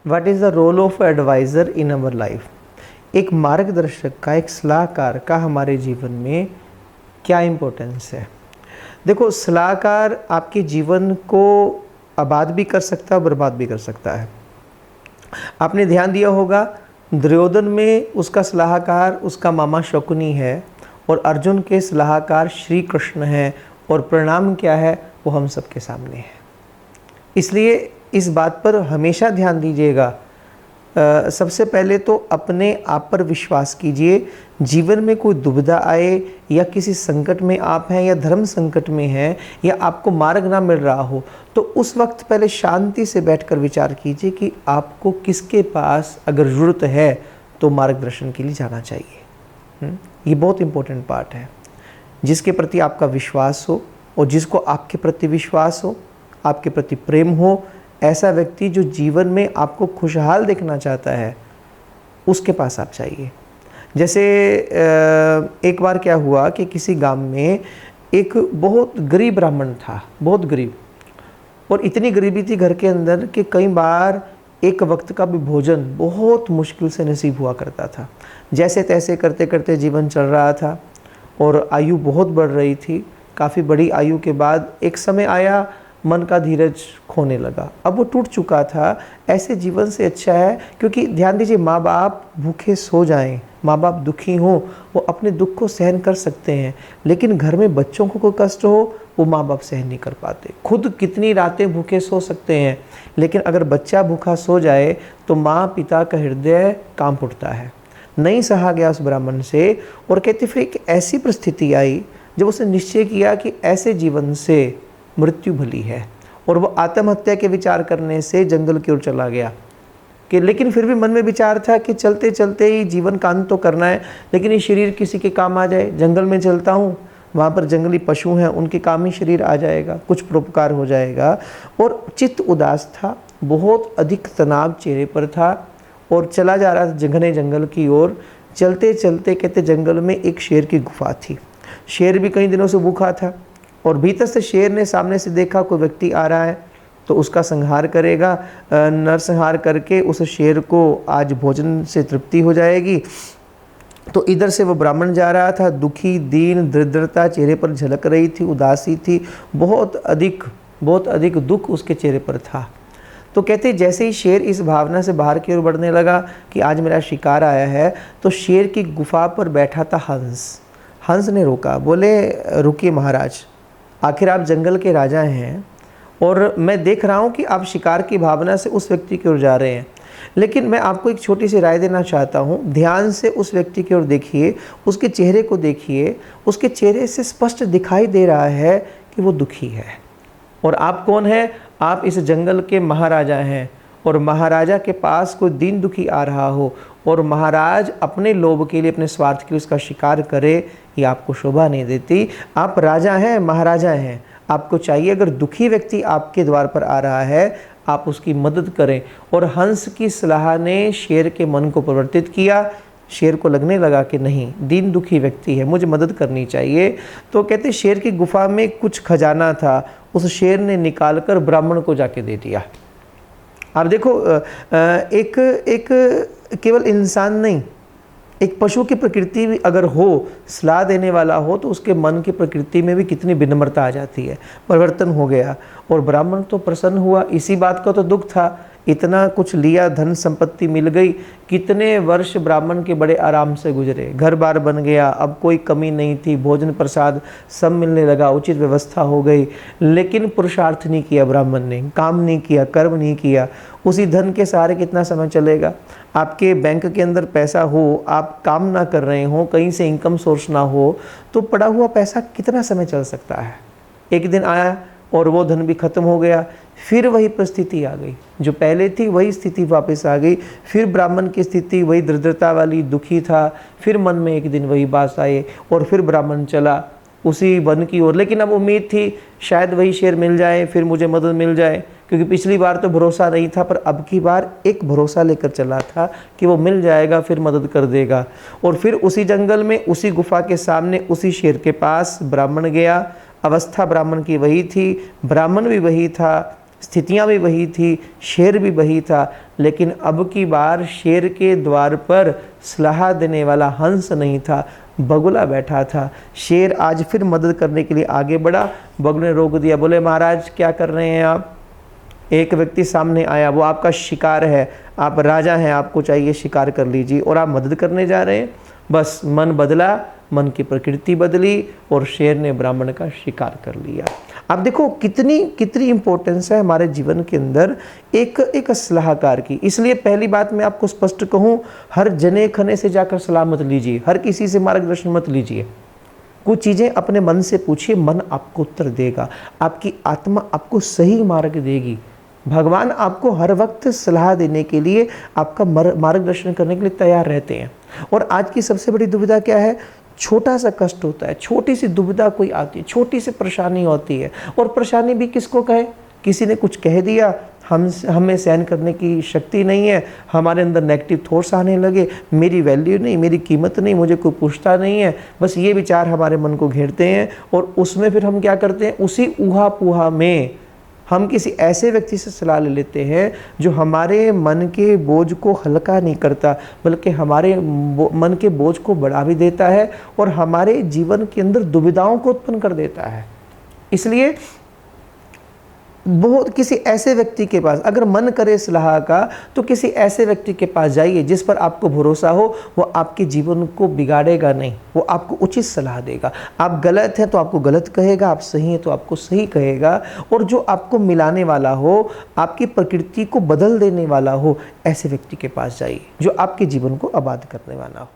What is the role of advisor in our life. एक मार्गदर्शक का, एक सलाहकार का हमारे जीवन में क्या इम्पोर्टेंस है। देखो, सलाहकार आपके जीवन को आबाद भी कर सकता है, बर्बाद भी कर सकता है। आपने ध्यान दिया होगा, दुर्योधन में उसका सलाहकार उसका मामा शकुनी है और अर्जुन के सलाहकार श्री कृष्ण हैं, और परिणाम क्या है वो हम सबके सामने है। इसलिए इस बात पर हमेशा ध्यान दीजिएगा। सबसे पहले तो अपने आप पर विश्वास कीजिए। जीवन में कोई दुविधा आए या किसी संकट में आप हैं या धर्म संकट में हैं या आपको मार्ग ना मिल रहा हो, तो उस वक्त पहले शांति से बैठकर विचार कीजिए कि आपको किसके पास अगर ज़रूरत है तो मार्गदर्शन के लिए जाना चाहिए। ये बहुत इम्पोर्टेंट पार्ट है। जिसके प्रति आपका विश्वास हो और जिसको आपके प्रति विश्वास हो, आपके प्रति प्रेम हो, ऐसा व्यक्ति जो जीवन में आपको खुशहाल देखना चाहता है, उसके पास आप चाहिए। जैसे एक बार क्या हुआ कि किसी गांव में एक बहुत गरीब ब्राह्मण था, बहुत गरीब, और इतनी गरीबी थी घर के अंदर कि कई बार एक वक्त का भी भोजन बहुत मुश्किल से नसीब हुआ करता था। जैसे तैसे करते करते जीवन चल रहा था और आयु बहुत बढ़ रही थी। काफ़ी बड़ी आयु के बाद एक समय आया, मन का धीरज खोने लगा। अब वो टूट चुका था। ऐसे जीवन से अच्छा है, क्योंकि ध्यान दीजिए, माँ बाप भूखे सो जाएं, माँ बाप दुखी हों, वो अपने दुख को सहन कर सकते हैं, लेकिन घर में बच्चों को कोई कष्ट हो वो माँ बाप सहन नहीं कर पाते। खुद कितनी रातें भूखे सो सकते हैं, लेकिन अगर बच्चा भूखा सो जाए तो माँ पिता का हृदय कांप उठता है। नहीं सहा गया उस ब्राह्मण से, और कहते फिर एक ऐसी परिस्थिति आई जब उसने निश्चय किया कि ऐसे जीवन से मृत्यु भली है, और वो आत्महत्या के विचार करने से जंगल की ओर चला गया। कि लेकिन फिर भी मन में विचार था कि चलते चलते ही जीवन का अंत तो करना है, लेकिन ये शरीर किसी के काम आ जाए। जंगल में चलता हूँ, वहाँ पर जंगली पशु हैं, उनके काम ही शरीर आ जाएगा, कुछ परोपकार हो जाएगा। और चित्त उदास था, बहुत अधिक तनाव चेहरे पर था, और चला जा रहा था घने जंगल की ओर। चलते चलते कहते जंगल में एक शेर की गुफा थी। शेर भी कई दिनों से भूखा था, और भीतर से शेर ने सामने से देखा कोई व्यक्ति आ रहा है तो उसका संहार करेगा। नरसंहार करके उस शेर को आज भोजन से तृप्ति हो जाएगी। तो इधर से वो ब्राह्मण जा रहा था, दुखी, दीन, दरिद्रता चेहरे पर झलक रही थी, उदासी थी, बहुत अधिक दुख उसके चेहरे पर था। तो कहते जैसे ही शेर इस भावना से बाहर की ओर बढ़ने लगा कि आज मेरा शिकार आया है, तो शेर की गुफा पर बैठा था हंस। हंस ने रोका, बोले रुकिए महाराज, आखिर आप जंगल के राजा हैं और मैं देख रहा हूँ कि आप शिकार की भावना से उस व्यक्ति की ओर जा रहे हैं, लेकिन मैं आपको एक छोटी सी राय देना चाहता हूँ। ध्यान से उस व्यक्ति की ओर देखिए, उसके चेहरे को देखिए। उसके चेहरे से स्पष्ट दिखाई दे रहा है कि वो दुखी है। और आप कौन हैं? आप इस जंगल के महाराजा हैं, और महाराजा के पास कोई दीन दुखी आ रहा हो और महाराज अपने लोभ के लिए, अपने स्वार्थ के लिए उसका शिकार करे, ये आपको शोभा नहीं देती। आप राजा हैं, महाराजा हैं, आपको चाहिए अगर दुखी व्यक्ति आपके द्वार पर आ रहा है आप उसकी मदद करें। और हंस की सलाह ने शेर के मन को परिवर्तित किया। शेर को लगने लगा कि नहीं, दीन दुखी व्यक्ति है, मुझे मदद करनी चाहिए। तो कहते शेर की गुफा में कुछ खजाना था, उस शेर ने निकालकर ब्राह्मण को जाके दे दिया। आप देखो, एक केवल इंसान नहीं, एक पशु की प्रकृति भी अगर हो, सलाह देने वाला हो, तो उसके मन की प्रकृति में भी कितनी विनम्रता आ जाती है। परिवर्तन हो गया और ब्राह्मण तो प्रसन्न हुआ। इसी बात का तो दुख था, इतना कुछ लिया, धन संपत्ति मिल गई, कितने वर्ष ब्राह्मण के बड़े आराम से गुजरे, घर बार बन गया, अब कोई कमी नहीं थी, भोजन प्रसाद सब मिलने लगा, उचित व्यवस्था हो गई। लेकिन पुरुषार्थ नहीं किया ब्राह्मण ने, काम नहीं किया, कर्म नहीं किया। उसी धन के सहारे कितना समय चलेगा? आपके बैंक के अंदर पैसा हो, आप काम ना कर रहे हो, कहीं से इनकम सोर्स ना हो, तो पड़ा हुआ पैसा कितना समय चल सकता है? एक दिन आया और वो धन भी खत्म हो गया, फिर वही परिस्थिति आ गई, जो पहले थी वही स्थिति वापस आ गई। फिर ब्राह्मण की स्थिति वही दरिद्रता वाली, दुखी था। फिर मन में एक दिन वही बात आई और फिर ब्राह्मण चला उसी वन की ओर। लेकिन अब उम्मीद थी शायद वही शेर मिल जाए, फिर मुझे मदद मिल जाए, क्योंकि पिछली बार तो भरोसा नहीं था, पर अब की बार एक भरोसा लेकर चला था कि वो मिल जाएगा, फिर मदद कर देगा। और फिर उसी जंगल में, उसी गुफा के सामने, उसी शेर के पास ब्राह्मण गया। अवस्था ब्राह्मण की वही थी, ब्राह्मण भी वही था, स्थितियाँ भी वही थी, शेर भी वही था, लेकिन अब की बार शेर के द्वार पर सलाह देने वाला हंस नहीं था, बगुला बैठा था। शेर आज फिर मदद करने के लिए आगे बढ़ा, बगुले ने रोक दिया, बोले महाराज क्या कर रहे हैं आप? एक व्यक्ति सामने आया, वो आपका शिकार है, आप राजा हैं, आपको चाहिए शिकार कर लीजिए, और आप मदद करने जा रहे हैं। बस मन बदला, मन की प्रकृति बदली और शेर ने ब्राह्मण का शिकार कर लिया। आप देखो कितनी कितनी इंपॉर्टेंस है हमारे जीवन के अंदर एक सलाहकार की। इसलिए पहली बात मैं आपको स्पष्ट कहूँ, हर जने खने से जाकर सलाह मत लीजिए, हर किसी से मार्गदर्शन मत लीजिए। कुछ चीज़ें अपने मन से पूछिए, मन आपको उत्तर देगा, आपकी आत्मा आपको सही मार्ग देगी। भगवान आपको हर वक्त सलाह देने के लिए, आपका मार्गदर्शन करने के लिए तैयार रहते हैं। और आज की सबसे बड़ी दुविधा क्या है? छोटा सा कष्ट होता है, छोटी सी दुविधा कोई आती है, छोटी सी परेशानी होती है, और परेशानी भी किसको कहे? किसी ने कुछ कह दिया, हमें सहन करने की शक्ति नहीं है, हमारे अंदर नेगेटिव थॉट्स आने लगे, मेरी वैल्यू नहीं, मेरी कीमत नहीं, मुझे कोई पूछता नहीं है, बस ये विचार हमारे मन को घेरते हैं। और उसमें फिर हम क्या करते हैं? उसी ऊहा पुहा में हम किसी ऐसे व्यक्ति से सलाह ले लेते हैं जो हमारे मन के बोझ को हल्का नहीं करता, बल्कि हमारे मन के बोझ को बढ़ा भी देता है और हमारे जीवन के अंदर दुविधाओं को उत्पन्न कर देता है। इसलिए बहुत किसी ऐसे व्यक्ति के पास, अगर मन करे सलाह का, तो किसी ऐसे व्यक्ति के पास जाइए जिस पर आपको भरोसा हो, वो आपके जीवन को बिगाड़ेगा नहीं, वो आपको उचित सलाह देगा। आप गलत हैं तो आपको गलत कहेगा, आप सही हैं तो आपको सही कहेगा, और जो आपको मिलाने वाला हो, आपकी प्रकृति को बदल देने वाला हो, ऐसे व्यक्ति के पास जाइए जो आपके जीवन को आबाद करने वाला हो।